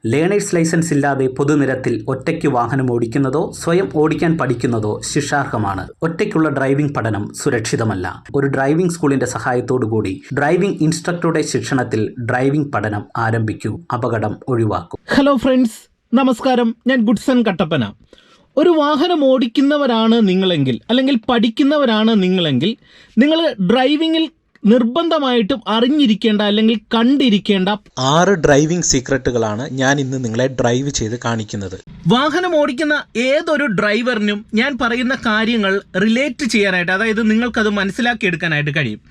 Learners licence ഇല്ലാതെ പൊതുനിരത്തിൽ ഒറ്റയ്ക്ക് വാഹനം ഓടിക്കുന്നതോ സ്വയം ഓടിക്കാൻ പഠിക്കുന്നതോ ശിക്ഷാർഹമാണ്. ഒറ്റയ്ക്കുള്ള ഡ്രൈവിംഗ് പഠനം സുരക്ഷിതമല്ല. ഒരു ഡ്രൈവിംഗ് സ്കൂളിന്റെ സഹായത്തോടുകൂടി ഡ്രൈവിംഗ് ഇൻസ്ട്രക്ടറുടെ ശിക്ഷണത്തിൽ ഡ്രൈവിംഗ് പഠനം ആരംഭിക്കൂ. അപകടം ഒഴിവാക്കും. ഹലോ ഫ്രണ്ട്സ്, നമസ്കാരം. ഞാൻ ഗുഡ്സൺ കട്ടപ്പന. ഒരു വാഹനം ഓടിക്കുന്നവരാണ് നിങ്ങളെങ്കിൽ, അല്ലെങ്കിൽ പഠിക്കുന്നവരാണ് നിങ്ങളെങ്കിൽ, നിങ്ങൾ ഡ്രൈവിങ്ങിൽ നിർബന്ധമായിട്ടും അറിഞ്ഞിരിക്കേണ്ട അല്ലെങ്കിൽ കണ്ടിരിക്കേണ്ട 6 ഡ്രൈവിംഗ് സീക്രട്ടുകളാണ് ഞാൻ ഇന്ന് നിങ്ങളെ ഡ്രൈവ് ചെയ്ത് കാണിക്കുന്നത്. വാഹനം ഓടിക്കുന്ന ഏതൊരു ഡ്രൈവറിനും ഞാൻ പറയുന്ന കാര്യങ്ങൾ റിലേറ്റ് ചെയ്യാനായിട്ട്, അതായത് നിങ്ങൾക്കത് മനസ്സിലാക്കിയെടുക്കാനായിട്ട് കഴിയും.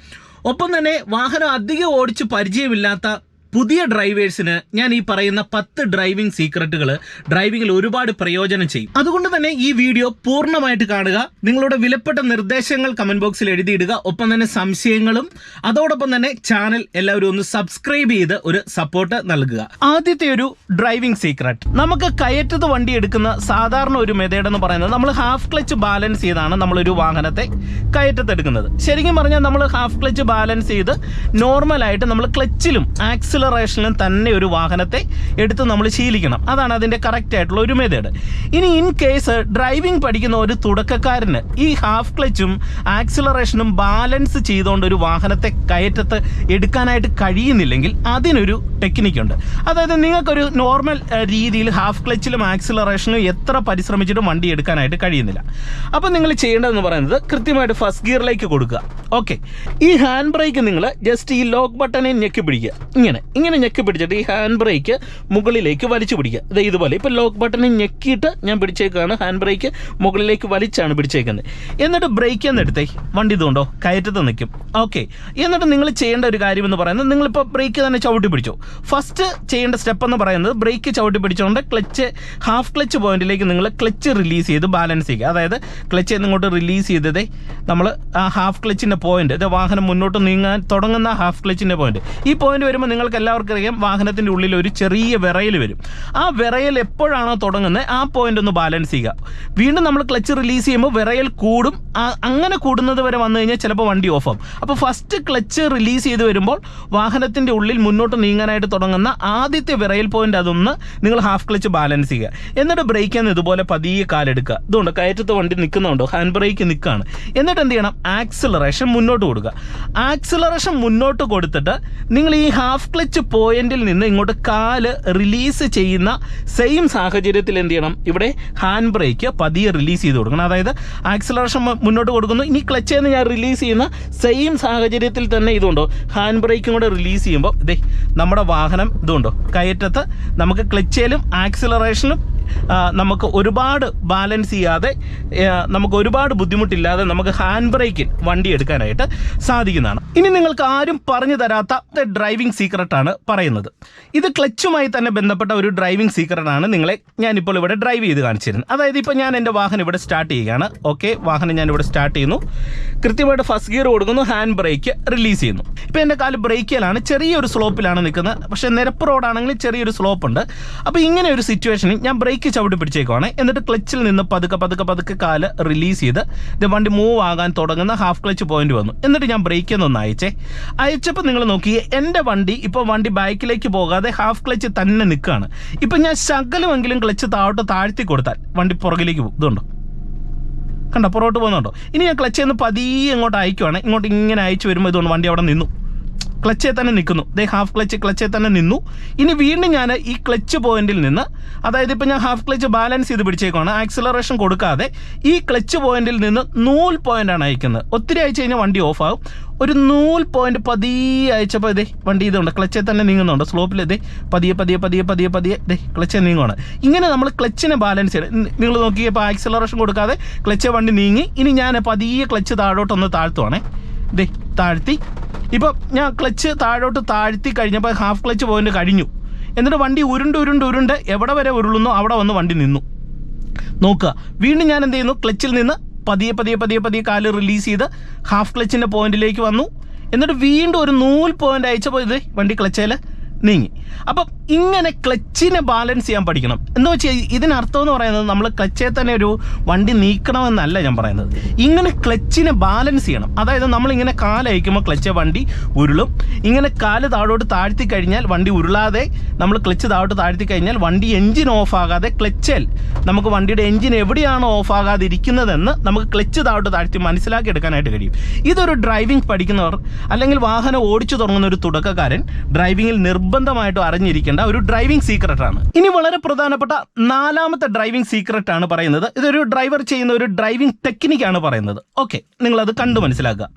ഒപ്പം തന്നെ വാഹനം അധികം ഓടിച്ച് പരിചയമില്ലാത്ത പുതിയ ഡ്രൈവേഴ്സിന് ഞാൻ ഈ പറയുന്ന 10 ഡ്രൈവിംഗ് സീക്രട്ടുകൾ ഡ്രൈവിംഗിൽ ഒരുപാട് പ്രയോജനം ചെയ്യും. അതുകൊണ്ട് തന്നെ ഈ വീഡിയോ പൂർണ്ണമായിട്ട് കാണുക. നിങ്ങളുടെ വിലപ്പെട്ട നിർദ്ദേശങ്ങൾ കമന്റ് ബോക്സിൽ എഴുതിയിടുക. ഒപ്പം തന്നെ സംശയങ്ങളും, അതോടൊപ്പം തന്നെ ചാനൽ എല്ലാവരും ഒന്ന് സബ്സ്ക്രൈബ് ചെയ്ത് ഒരു സപ്പോർട്ട് നൽകുക. ആദ്യത്തെ ഒരു ഡ്രൈവിംഗ് സീക്രട്ട്, നമുക്ക് കയറ്റത്ത് വണ്ടി എടുക്കുന്ന സാധാരണ ഒരു മെത്തേഡ് എന്ന് പറയുന്നത് നമ്മൾ ഹാഫ് ക്ലച്ച് ബാലൻസ് ചെയ്താണ് നമ്മളൊരു വാഹനത്തെ കയറ്റത്ത് എടുക്കുന്നത്. ശരിക്കും പറഞ്ഞാൽ നമ്മൾ ഹാഫ് ക്ലച്ച് ബാലൻസ് ചെയ്ത് നോർമലായിട്ട് നമ്മൾ ക്ലച്ചിലും ആക്സിലറേഷനിലും തന്നെ ഒരു വാഹനത്തെ എടുത്ത് നമ്മൾ ശീലിക്കണം. അതാണ് അതിൻ്റെ കറക്റ്റ് ആയിട്ടുള്ള ഒരു മെത്തേഡ്. ഇനി ഇൻ കേസ് ഡ്രൈവിംഗ് പഠിക്കുന്ന ഒരു തുടക്കക്കാരന് ഈ ഹാഫ് ക്ലച്ചും ആക്സിലറേഷനും ബാലൻസ് ചെയ്തുകൊണ്ട് ഒരു വാഹനത്തെ കയറ്റത്ത് എടുക്കാനായിട്ട് കഴിയുന്നില്ലെങ്കിൽ അതിനൊരു ടെക്നിക്കുണ്ട്. അതായത് നിങ്ങൾക്കൊരു നോർമൽ രീതിയിൽ ഹാഫ് ക്ലച്ചിലും ആക്സിലറേഷനും എത്ര പരിശ്രമിച്ചിട്ടും വണ്ടി എടുക്കാനായിട്ട് കഴിയുന്നില്ല. അപ്പോൾ നിങ്ങൾ ചെയ്യേണ്ടതെന്ന് പറയുന്നത് കൃത്യമായിട്ട് ഫസ്റ്റ് ഗിയറിലേക്ക് കൊടുക്കുക. ഓക്കെ, ഈ ഹാൻഡ് ബ്രേക്ക് നിങ്ങൾ ജസ്റ്റ് ഈ ലോക്ക് ബട്ടണിൽ ഞെക്കി പിടിക്കുക. ഇങ്ങനെ ഞെക്കി പിടിച്ചിട്ട് ഈ ഹാൻഡ് ബ്രേക്ക് മുകളിലേക്ക് വലിച്ചു പിടിക്കുക. ഇതുപോലെ ഇപ്പോൾ ലോക്ക് ബട്ടണിൽ ഞെക്കിയിട്ട് ഞാൻ പിടിച്ചേക്കാണ്, ഹാൻഡ് ബ്രേക്ക് മുകളിലേക്ക് വലിച്ചാണ് പിടിച്ചേക്കുന്നത്. എന്നിട്ട് ബ്രേക്ക് എന്നെടുത്തേ വണ്ടി ഇതുകൊണ്ടോ കയറ്റത്ത് നിൽക്കും. ഓക്കെ, എന്നിട്ട് നിങ്ങൾ ചെയ്യേണ്ട ഒരു കാര്യം എന്ന് പറയുന്നത്, നിങ്ങളിപ്പോൾ ബ്രേക്ക് തന്നെ ചവിട്ടി പിടിച്ചു. ഫസ്റ്റ് ചെയ്യേണ്ട സ്റ്റെപ്പ് എന്ന് പറയുന്നത് ബ്രേക്ക് ചവിട്ടി പിടിച്ചുകൊണ്ട് ഹാഫ് ക്ലച്ച് പോയിന്റിലേക്ക് നിങ്ങൾ ക്ലച്ച് റിലീസ് ചെയ്ത് ബാലൻസ് ചെയ്യുക. അതായത് ക്ലച്ച് ഇങ്ങോട്ട് റിലീസ് ചെയ്തതേ നമ്മൾ ആ ഹാഫ് ക്ലച്ചിൻ്റെ പോയിന്റ്, വാഹനം മുന്നോട്ട് നീങ്ങാൻ തുടങ്ങുന്ന ഹാഫ് ക്ലച്ചിൻ്റെ പോയിന്റ്, ഈ പോയിന്റ് വരുമ്പോൾ നിങ്ങൾക്ക് എല്ലാവർക്കും അറിയാം വാഹനത്തിൻ്റെ ഉള്ളിൽ ഒരു ചെറിയ വിറയൽ വരും. ആ വിറയൽ എപ്പോഴാണോ തുടങ്ങുന്നത് ആ പോയിന്റ് ഒന്ന് ബാലൻസ് ചെയ്യുക. വീണ്ടും നമ്മൾ ക്ലച്ച് റിലീസ് ചെയ്യുമ്പോൾ വിറയൽ കൂടും. അങ്ങനെ കൂടുന്നത് വരെ വന്നു കഴിഞ്ഞാൽ ചിലപ്പോൾ വണ്ടി ഓഫ് ആവും. അപ്പോൾ ഫസ്റ്റ് ക്ലച്ച് റിലീസ് ചെയ്ത് വരുമ്പോൾ വാഹനത്തിൻ്റെ ഉള്ളിൽ മുന്നോട്ട് നീങ്ങാനായിട്ട് തുടങ്ങുന്ന ആദ്യത്തെ വിറയൽ പോയിന്റ് അതൊന്ന് നിങ്ങൾ ഹാഫ് ക്ലച്ച് ബാലൻസ് ചെയ്യുക. എന്നിട്ട് ബ്രേക്കിൽ നിന്ന് ഇതുപോലെ പതിയെ കാലെടുക്കുക. ഇതുകൊണ്ട് കയറ്റത്ത് വണ്ടി നിൽക്കുന്നുണ്ടോ, ഹാൻഡ് ബ്രേക്ക് നിൽക്കുകയാണ്. എന്നിട്ട് എന്ത് ചെയ്യണം, ആക്സിലറേഷൻ മുന്നോട്ട് കൊടുക്കുക. ആക്സിലറേഷൻ മുന്നോട്ട് കൊടുത്തിട്ട് നിങ്ങൾ ഈ ഹാഫ് ക്ലച്ച് പോയിന്റിൽ നിന്ന് ഇങ്ങോട്ട് കാല് റിലീസ് ചെയ്യുന്ന സെയിം സാഹചര്യത്തിൽ എന്ത് ചെയ്യണം, ഇവിടെ ഹാൻഡ് ബ്രേക്ക് പതിയെ റിലീസ് ചെയ്ത് കൊടുക്കണം. അതായത് ആക്സിലറേഷൻ മുന്നോട്ട് കൊടുക്കുന്നു, ഇനി ക്ലച്ചിൽ നിന്ന് ഞാൻ റിലീസ് ചെയ്യുന്ന സെയിം സാഹചര്യത്തിൽ തന്നെ ഇതുകൊണ്ടോ ഹാൻഡ് ബ്രേക്കും കൂടെ റിലീസ് ചെയ്യുമ്പോൾ നമ്മുടെ വാഹനം ഇതുകൊണ്ടോ കയറ്റത്ത് നമുക്ക് ക്ലച്ചിലും ആക്സിലറേഷനും നമുക്ക് ഒരുപാട് ബാലൻസ് ചെയ്യാതെ, നമുക്ക് ഒരുപാട് ബുദ്ധിമുട്ടില്ലാതെ നമുക്ക് ഹാൻഡ് ബ്രേക്കിൽ വണ്ടി എടുക്കാനായിട്ട് സാധിക്കുന്നതാണ്. ഇനി നിങ്ങൾക്ക് ആരും പറഞ്ഞു തരാത്ത ഡ്രൈവിംഗ് സീക്രട്ടാണ് പറയുന്നത്. ഇത് ക്ലച്ചുമായി തന്നെ ബന്ധപ്പെട്ട ഒരു ഡ്രൈവിംഗ് സീക്രട്ടാണ് നിങ്ങളെ ഞാനിപ്പോൾ ഇവിടെ ഡ്രൈവ് ചെയ്ത് കാണിച്ചിരുന്നത്. അതായത് ഇപ്പോൾ ഞാൻ എൻ്റെ വാഹനം ഇവിടെ സ്റ്റാർട്ട് ചെയ്യുകയാണ്. ഓക്കെ, വാഹനം ഞാനിവിടെ സ്റ്റാർട്ട് ചെയ്യുന്നു. കൃത്യമായിട്ട് ഫസ്റ്റ് ഗിയർ കൊടുക്കുന്നു, ഹാൻഡ് ബ്രേക്ക് റിലീസ് ചെയ്യുന്നു. ഇപ്പോൾ എൻ്റെ കാല് ബ്രേക്കിലാണ്, ചെറിയൊരു സ്ലോപ്പിലാണ് നിൽക്കുന്നത്. പക്ഷേ നിരപ്പ് റോഡാണെങ്കിൽ ചെറിയൊരു സ്ലോപ്പ് ഉണ്ട്. അപ്പോൾ ഇങ്ങനെ ഒരു സിറ്റുവേഷനിൽ ഞാൻ ബ്രേക്ക് ചവിട്ടി പിടിച്ചേക്കുവാണ്. എന്നിട്ട് ക്ലച്ചിൽ നിന്ന് പതുക്കെ കാല് റിലീസ് ചെയ്ത് ഇത് വണ്ടി മൂവ് ആകാൻ തുടങ്ങുന്ന ഹാഫ് ക്ലച്ച് പോയിന്റ് വന്നു. എന്നിട്ട് ഞാൻ ബ്രേക്കിൽ നിന്ന് അയച്ചപ്പോൾ നിങ്ങൾ നോക്കിയേ എൻ്റെ വണ്ടി ഇപ്പോൾ വണ്ടി ബാക്കിലേക്ക് പോകാതെ ഹാഫ് ക്ലച്ച് തന്നെ നിൽക്കുകയാണ്. ഇപ്പം ഞാൻ ശകലമെങ്കിലും ക്ലച്ച് താഴ്ത്തി കൊടുത്താൽ വണ്ടി പുറകിലേക്ക് പോകും. ഇതുണ്ടോ, കണ്ടോ, പുറകോട്ട് പോകുന്നുണ്ടോ? ഇനി ഞാൻ ക്ലച്ചിൽ നിന്ന് പതിയെ ഇങ്ങോട്ട് അയക്കുവാണ്. ഇങ്ങോട്ട് ഇങ്ങനെ അയച്ചു വരുമ്പോൾ ഇതുകൊണ്ട് വണ്ടി അവിടെ നിന്നു, ക്ലച്ചിൽ തന്നെ നിൽക്കുന്നു. ഹാഫ് ക്ലച്ച് ക്ലച്ചിൽ തന്നെ നിന്നു. ഇനി വീണ്ടും ഞാൻ ഈ ക്ലച്ച് പോയിന്റിൽ നിന്ന്, അതായത് ഇപ്പോൾ ഞാൻ ഹാഫ് ക്ലച്ച് ബാലൻസ് ചെയ്ത് പിടിച്ചേക്കാണ്, ആക്സിലറേഷൻ കൊടുക്കാതെ ഈ ക്ലച്ച് പോയിന്റിൽ നിന്ന് നൂൽ പോയിന്റാണ് അയക്കുന്നത്. ഒത്തിരി അയച്ചു കഴിഞ്ഞാൽ വണ്ടി ഓഫ് ആകും. ഒരു നൂൽ പോയിന്റ് പതിയെ അയച്ചപ്പോൾ വണ്ടി ഇതുണ്ട് ക്ലച്ചിൽ തന്നെ നീങ്ങുന്നുണ്ട്. സ്ലോപ്പിൽ പതിയെ ക്ലച്ചിൽ നീങ്ങുകയാണ്. ഇങ്ങനെ നമ്മൾ ക്ലച്ചിനെ ബാലൻസ് ചെയ്യണം. നിങ്ങൾ നോക്കിയപ്പോൾ ആക്സിലറേഷൻ കൊടുക്കാതെ ക്ലച്ച് വണ്ടി നീങ്ങി. ഇനി ഞാൻ പതിയെ ക്ലച്ച് താഴോട്ടൊന്ന് താഴ്ത്തുവാണേ. താഴ്ത്തി. ഇപ്പോൾ ഞാൻ ക്ലച്ച് താഴോട്ട് താഴ്ത്തി കഴിഞ്ഞപ്പോൾ ഹാഫ് ക്ലച്ച് പോയിന്റ് കഴിഞ്ഞു. എന്നിട്ട് വണ്ടി ഉരുണ്ട് എവിടെ വരെ ഉരുളുന്നോ അവിടെ വന്ന് വണ്ടി നിന്നു. നോക്കുക, വീണ്ടും ഞാൻ എന്ത് ചെയ്യുന്നു, ക്ലച്ചിൽ നിന്ന് പതിയെ കാല് റിലീസ് ചെയ്ത് ഹാഫ് ക്ലച്ചിൻ്റെ പോയിന്റിലേക്ക് വന്നു. എന്നിട്ട് വീണ്ടും ഒരു നൂൽ പോയിന്റ് അയച്ചപ്പോൾ വണ്ടി ക്ലച്ചിൽ നീങ്ങി. അപ്പം ഇങ്ങനെ ക്ലച്ചിനെ ബാലൻസ് ചെയ്യാൻ പഠിക്കണം. എന്ന് വെച്ചാൽ ഇതിനർത്ഥം എന്ന് പറയുന്നത് നമ്മൾ ക്ലച്ചെ തന്നെ ഒരു വണ്ടി നീക്കണമെന്നല്ല ഞാൻ പറയുന്നത്. ഇങ്ങനെ ക്ലച്ചിനെ ബാലൻസ് ചെയ്യണം. അതായത് നമ്മളിങ്ങനെ കാലയക്കുമ്പോൾ ക്ലച്ച് വണ്ടി ഉരുളും. ഇങ്ങനെ കാല് താഴോട്ട് താഴ്ത്തി കഴിഞ്ഞാൽ വണ്ടി ഉരുളാതെ നമ്മൾ ക്ലച്ച് താഴോട്ട് താഴ്ത്തി കഴിഞ്ഞാൽ വണ്ടി എഞ്ചിൻ ഓഫ് ആകാതെ ക്ലച്ചിൽ നമുക്ക് വണ്ടിയുടെ എഞ്ചിൻ എവിടെയാണോ ഓഫ് ആകാതിരിക്കുന്നതെന്ന് നമുക്ക് ക്ലച്ച് താഴോട്ട് താഴ്ത്തി മനസ്സിലാക്കി എടുക്കാനായിട്ട് കഴിയും. ഇതൊരു ഡ്രൈവിംഗ് പഠിക്കുന്നവർ അല്ലെങ്കിൽ വാഹനം ഓടിച്ചു തുടങ്ങുന്ന ഒരു തുടക്കക്കാരൻ ഡ്രൈവിംഗിൽ നിർബന്ധമായിട്ടും അറിഞ്ഞിരിക്കേണ്ട ഒരു ഡ്രൈവിംഗ് സീക്രട്ടാണ്. ഇനി വളരെ പ്രധാനപ്പെട്ട 4ാമത്തെ ഡ്രൈവിംഗ് സീക്രട്ട് ആണ് പറയുന്നത്. ഇതൊരു ഡ്രൈവർ ചെയ്യുന്ന ഒരു ഡ്രൈവിംഗ് ടെക്നിക്കാണ് പറയുന്നത്. ഓക്കെ, നിങ്ങളത് കണ്ടു മനസ്സിലാക്കുക.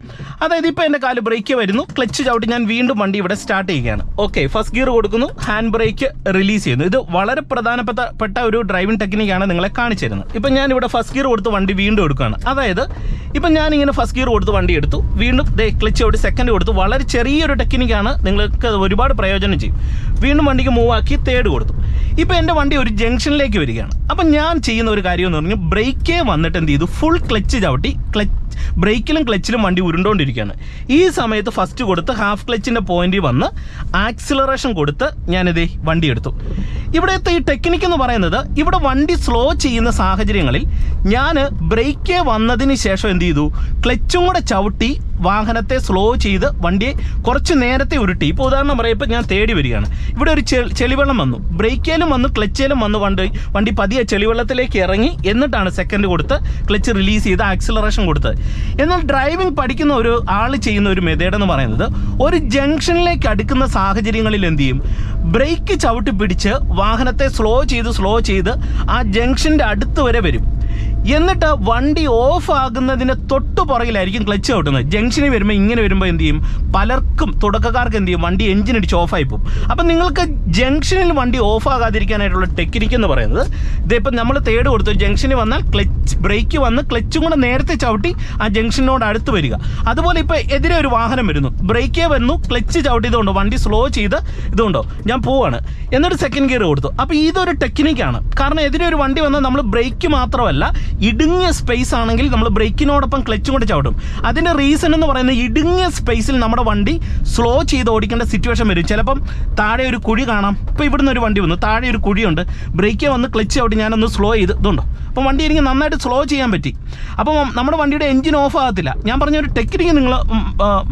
അതായത് ഇപ്പോൾ എൻ്റെ കാല് ബ്രേക്ക് വരുന്നു, ക്ലച്ച് ചവിട്ടി ഞാൻ വീണ്ടും വണ്ടി ഇവിടെ സ്റ്റാർട്ട് ചെയ്യുകയാണ്. ഓക്കെ, ഫസ്റ്റ് ഗിയർ കൊടുക്കുന്നു, ഹാൻഡ് ബ്രേക്ക് റിലീസ് ചെയ്യുന്നു. ഇത് വളരെ പ്രധാനപ്പെട്ട ഒരു ഡ്രൈവിംഗ് ടെക്നിക്കാണ് നിങ്ങളെ കാണിച്ചു തരുന്നത്. ഇപ്പം ഞാൻ ഇവിടെ ഫസ്റ്റ് ഗിയർ കൊടുത്ത് വണ്ടി വീണ്ടും എടുക്കുകയാണ്. അതായത് ഇപ്പം ഞാനിങ്ങനെ ഫസ്റ്റ് ഗിയർ കൊടുത്ത് വണ്ടി എടുത്തു, വീണ്ടും ക്ലച്ച് ചവിട്ടി സെക്കൻഡ് കൊടുത്തു. വളരെ ചെറിയൊരു ടെക്നിക്കാണ്, നിങ്ങൾക്ക് ഒരുപാട് പ്രയോജനം ചെയ്യും. വീണ്ടും വണ്ടിക്ക് മൂവ് ആക്കി തേർഡ് കൊടുത്തു. ഇപ്പോൾ എൻ്റെ വണ്ടി ഒരു ജംഗ്ഷനിലേക്ക് വരികയാണ്. അപ്പം ഞാൻ ചെയ്യുന്ന ഒരു കാര്യം എന്ന് പറഞ്ഞാൽ ബ്രേക്കേ വന്നിട്ട് എന്ത് ചെയ്തു, ഫുൾ ക്ലച്ച് ചവിട്ടി ബ്രേക്കിലും ക്ലച്ചിലും വണ്ടി ഉരുണ്ടോണ്ടിരിക്കുകയാണ്. ഈ സമയത്ത് ഫസ്റ്റ് കൊടുത്ത് ഹാഫ് ക്ലച്ചിൻ്റെ പോയിന്റിൽ വന്ന് ആക്സിലറേഷൻ കൊടുത്ത് ഞാനിത് വണ്ടി എടുത്തു. ഇവിടുത്തെ ഈ ടെക്നിക്ക് എന്ന് പറയുന്നത്, ഇവിടെ വണ്ടി സ്ലോ ചെയ്യുന്ന സാഹചര്യങ്ങളിൽ ഞാൻ ബ്രേക്കേ വന്നതിന് ശേഷം എന്ത് ചെയ്തു, ക്ലച്ചും കൂടെ ചവിട്ടി വാഹനത്തെ സ്ലോ ചെയ്ത് വണ്ടിയെ കുറച്ച് നേരത്തെ ഉരുട്ടി. ഇപ്പോൾ ഉദാഹരണം പറയാം, ഇപ്പോൾ ഞാൻ തേടി വരികയാണ്, ഇവിടെ ഒരു ചെളിവെള്ളം വന്നു, ബ്രേക്കേലും വന്നു ക്ലച്ചേലും വന്ന് വണ്ടി പതിയെ ചെളിവെള്ളത്തിലേക്ക് ഇറങ്ങി, എന്നിട്ടാണ് സെക്കൻഡ് കൊടുത്ത് ക്ലച്ച് റിലീസ് ചെയ്ത് ആക്സിലറേഷൻ കൊടുത്തത്. എന്നാൽ ഡ്രൈവിംഗ് പഠിക്കുന്ന ഒരു ആൾ ചെയ്യുന്ന ഒരു മെത്തേഡ് എന്ന് പറയുന്നത്, ഒരു ജംഗ്ഷനിലേക്ക് അടുക്കുന്ന സാഹചര്യങ്ങളിൽ എന്ത് ചെയ്യും, ബ്രേക്ക് ചവിട്ടി പിടിച്ച് വാഹനത്തെ സ്ലോ ചെയ്ത് ആ ജംഗ്ഷൻ്റെ അടുത്ത് വരെ വരും. എന്നിട്ട് വണ്ടി ഓഫ് ആകുന്നതിന് തൊട്ടു പുറകിലായിരിക്കും ക്ലച്ച് ചവിട്ടുന്നത്. ജംഗ്ഷനിൽ വരുമ്പോൾ ഇങ്ങനെ വരുമ്പോൾ എന്ത് ചെയ്യും, പലർക്കും തുടക്കക്കാർക്ക് എന്ത് ചെയ്യും, വണ്ടി എഞ്ചിൻ അടിച്ച് ഓഫായി പോകും. അപ്പം നിങ്ങൾക്ക് ജംഗ്ഷനിൽ വണ്ടി ഓഫ് ആകാതിരിക്കാനായിട്ടുള്ള ടെക്നിക്ക് എന്ന് പറയുന്നത്, ഇതിപ്പോൾ നമ്മൾ തേർഡ് കൊടുത്തു, ജംഗ്ഷനിൽ വന്നാൽ ബ്രേക്ക് വന്ന് ക്ലച്ചും കൂടെ നേരത്തെ ചവിട്ടി ആ ജംഗ്ഷനോട് അടുത്ത് വരിക. അതുപോലെ ഇപ്പോൾ എതിരെ ഒരു വാഹനം വരുന്നു, ബ്രേക്കേ വന്നു, ക്ലച്ച് ചവിട്ടിയതുകൊണ്ടോ വണ്ടി സ്ലോ ചെയ്ത് ഇതുകൊണ്ടോ ഞാൻ പോവാണ്, എന്നിട്ട് സെക്കൻഡ് ഗിയർ കൊടുത്തു. അപ്പോൾ ഇതൊരു ടെക്നിക്കാണ്. കാരണം എതിരെ ഒരു വണ്ടി വന്നാൽ നമ്മൾ ബ്രേക്ക് മാത്രമല്ല, ഇടുങ്ങിയ സ്പേസ് ആണെങ്കിൽ നമ്മൾ ബ്രേക്കിനോടൊപ്പം ക്ലച്ചും കൂടെ ചവിട്ടും. അതിൻ്റെ റീസൺ എന്ന് പറയുന്നത്, ഇടുങ്ങിയ സ്പേസിൽ നമ്മുടെ വണ്ടി സ്ലോ ചെയ്ത് ഓടിക്കേണ്ട സിറ്റുവേഷൻ വരും. ചിലപ്പം താഴെ ഒരു കുഴി കാണാം. ഇപ്പോൾ ഇവിടുന്ന് ഒരു വണ്ടി വന്നു, താഴെ ഒരു കുഴിയുണ്ട്, ബ്രേക്കേ വന്ന് ക്ലച്ച് ചവിട്ടി ഞാനൊന്ന് സ്ലോ ചെയ്ത് ഇതുണ്ടോ, അപ്പോൾ വണ്ടി എനിക്ക് നന്നായിട്ട് സ്ലോ ചെയ്യാൻ പറ്റി. അപ്പോൾ നമ്മുടെ വണ്ടിയുടെ എഞ്ചിൻ ഓഫ് ആകത്തില്ല. ഞാൻ പറഞ്ഞൊരു ടെക്നിക്ക്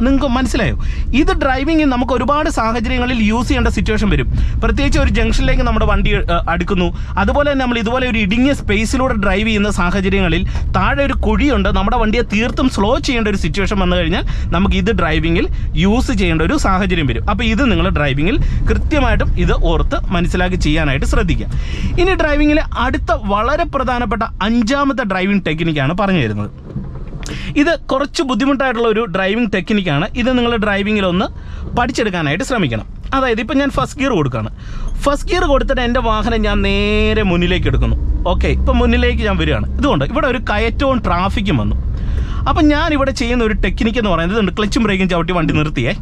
നിങ്ങൾക്ക് മനസ്സിലായോ? ഇത് ഡ്രൈവിംഗിൽ നമുക്ക് ഒരുപാട് സാഹചര്യങ്ങളിൽ യൂസ് ചെയ്യേണ്ട സിറ്റുവേഷൻ വരും. പ്രത്യേകിച്ച് ഒരു ജംഗ്ഷനിലേക്ക് നമ്മുടെ വണ്ടി അടുക്കുന്നു, അതുപോലെ തന്നെ നമ്മൾ ഇതുപോലെ ഒരു ഇടുങ്ങിയ സ്പേസിലൂടെ ഡ്രൈവ് ചെയ്യുന്ന സാഹചര്യങ്ങളിൽ താഴെ ഒരു കുഴിയുണ്ട്, നമ്മുടെ വണ്ടിയെ തീർത്തും സ്ലോ ചെയ്യേണ്ട ഒരു സിറ്റുവേഷൻ വന്നു കഴിഞ്ഞാൽ നമുക്ക് ഇത് ഡ്രൈവിംഗിൽ യൂസ് ചെയ്യേണ്ട ഒരു സാഹചര്യം വരും. അപ്പോൾ ഇത് നിങ്ങൾ ഡ്രൈവിംഗിൽ കൃത്യമായിട്ടും ഇത് ഓർത്ത് മനസ്സിലാക്കി ചെയ്യാനായിട്ട് ശ്രദ്ധിക്കുക. ഇനി ഡ്രൈവിംഗിലെ അടുത്ത വളരെ പ്രധാനപ്പെട്ട 5ാമത്തെ ഡ്രൈവിംഗ് ടെക്നിക്കാണ് പറഞ്ഞു തരുന്നത്. ഇത് കുറച്ച് ബുദ്ധിമുട്ടായിട്ടുള്ള ഒരു ഡ്രൈവിംഗ് ടെക്നിക്കാണ്. ഇത് നിങ്ങൾ ഡ്രൈവിങ്ങിലൊന്ന് പഠിച്ചെടുക്കാനായിട്ട് ശ്രമിക്കണം. അതായത് ഇപ്പം ഞാൻ ഫസ്റ്റ് ഗിയർ കൊടുക്കുകയാണ്. ഫസ്റ്റ് ഗിയർ കൊടുത്തിട്ട് എൻ്റെ വാഹനം ഞാൻ നേരെ മുന്നിലേക്ക് എടുക്കുന്നു. ഓക്കെ, ഇപ്പം മുന്നിലേക്ക് ഞാൻ വരികയാണ്. ഇതുകൊണ്ട് ഇവിടെ ഒരു കയറ്റവും ട്രാഫിക്കും വന്നു. അപ്പം ഞാനിവിടെ ചെയ്യുന്ന ഒരു ടെക്നിക്ക് എന്ന് പറയുന്നത്, ക്ലച്ചും ബ്രേക്കും ചവിട്ടി വണ്ടി നിർത്തിയേ,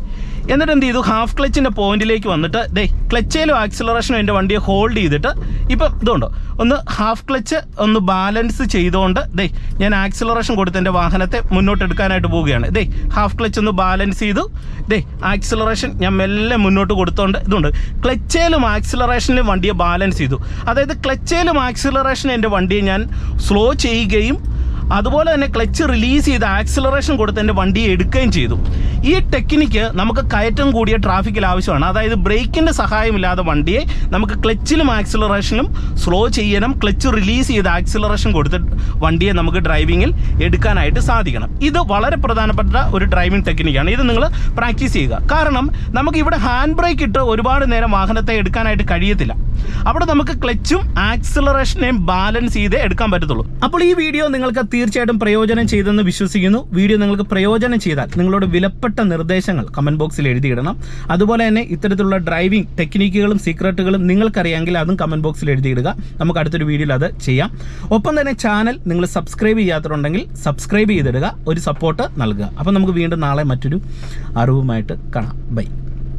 എന്നിട്ട് എന്ത് ചെയ്തു, ഹാഫ് ക്ലച്ചിൻ്റെ പോയിന്റിലേക്ക് വന്നിട്ട് ക്ലച്ചയിലും ആക്സിലറേഷനും എൻ്റെ വണ്ടിയെ ഹോൾഡ് ചെയ്തിട്ട്, ഇപ്പം ഇതുകൊണ്ടോ ഒന്ന് ഹാഫ് ക്ലച്ച് ഒന്ന് ബാലൻസ് ചെയ്തുകൊണ്ട് ഞാൻ ആക്സിലറേഷൻ കൊടുത്ത് എൻ്റെ വാഹനത്തെ മുന്നോട്ട് എടുക്കാനായിട്ട് പോവുകയാണ്. ഹാഫ് ക്ലച്ച് ഒന്ന് ബാലൻസ് ചെയ്തു, ആക്സിലറേഷൻ ഞാൻ മെല്ലെ മുന്നോട്ട് കൊടുത്തോണ്ട് ഇതുണ്ട്, ക്ലച്ചയിലും ആക്സിലറേഷനിലും വണ്ടിയെ ബാലൻസ് ചെയ്തു. അതായത് ക്ലച്ചയിലും ആക്സിലറേഷനും എൻ്റെ വണ്ടിയെ ഞാൻ സ്ലോ ചെയ്യുകയും അതുപോലെ തന്നെ ക്ലച്ച് റിലീസ് ചെയ്ത് ആക്സിലറേഷൻ കൊടുത്ത് എൻ്റെ വണ്ടിയെ എടുക്കുകയും ചെയ്തു. ഈ ടെക്നിക്ക് നമുക്ക് കയറ്റം കൂടിയ ട്രാഫിക്കിൽ ആവശ്യമാണ്. അതായത് ബ്രേക്കിൻ്റെ സഹായമില്ലാതെ വണ്ടിയെ നമുക്ക് ക്ലച്ചിലും ആക്സിലറേഷനും സ്ലോ ചെയ്യണം, ക്ലച്ച് റിലീസ് ചെയ്ത് ആക്സിലറേഷൻ കൊടുത്ത് വണ്ടിയെ നമുക്ക് ഡ്രൈവിങ്ങിൽ എടുക്കാനായിട്ട് സാധിക്കണം. ഇത് വളരെ പ്രധാനപ്പെട്ട ഒരു ഡ്രൈവിംഗ് ടെക്നിക്കാണ്. ഇത് നിങ്ങൾ പ്രാക്ടീസ് ചെയ്യുക. കാരണം നമുക്ക് ഇവിടെ ഹാൻഡ് ബ്രേക്ക് ഇട്ട് ഒരുപാട് നേരം വാഹനത്തെ എടുക്കാനായിട്ട് കഴിയത്തില്ല. അവിടെ നമുക്ക് ക്ലച്ചും ആക്സിലറേഷനെയും ബാലൻസ് ചെയ്തേ എടുക്കാൻ പറ്റത്തുള്ളൂ. അപ്പോൾ ഈ വീഡിയോ നിങ്ങൾക്ക് തീർച്ചയായിട്ടും പ്രയോജനം ചെയ്തെന്ന് വിശ്വസിക്കുന്നു. വീഡിയോ നിങ്ങൾക്ക് പ്രയോജനം ചെയ്താൽ നിങ്ങളുടെ വിലപ്പെട്ട നിർദ്ദേശങ്ങൾ കമന്റ് ബോക്സിൽ എഴുതിയിടണം. അതുപോലെ തന്നെ ഇത്തരത്തിലുള്ള ഡ്രൈവിംഗ് ടെക്നിക്കുകളും സീക്രട്ടുകളും നിങ്ങൾക്കറിയാമെങ്കിൽ അതും കമന്റ് ബോക്സിൽ എഴുതിയിടുക. നമുക്ക് അടുത്തൊരു വീഡിയോയിൽ അത് ചെയ്യാം. ഒപ്പം തന്നെ ചാനൽ നിങ്ങൾ സബ്സ്ക്രൈബ് ചെയ്യാത്തതുണ്ടെങ്കിൽ സബ്സ്ക്രൈബ് ചെയ്തിടുക, ഒരു സപ്പോർട്ട് നൽകുക. അപ്പം നമുക്ക് വീണ്ടും നാളെ മറ്റൊരു അറിവുമായിട്ട് കാണാം. ബൈ.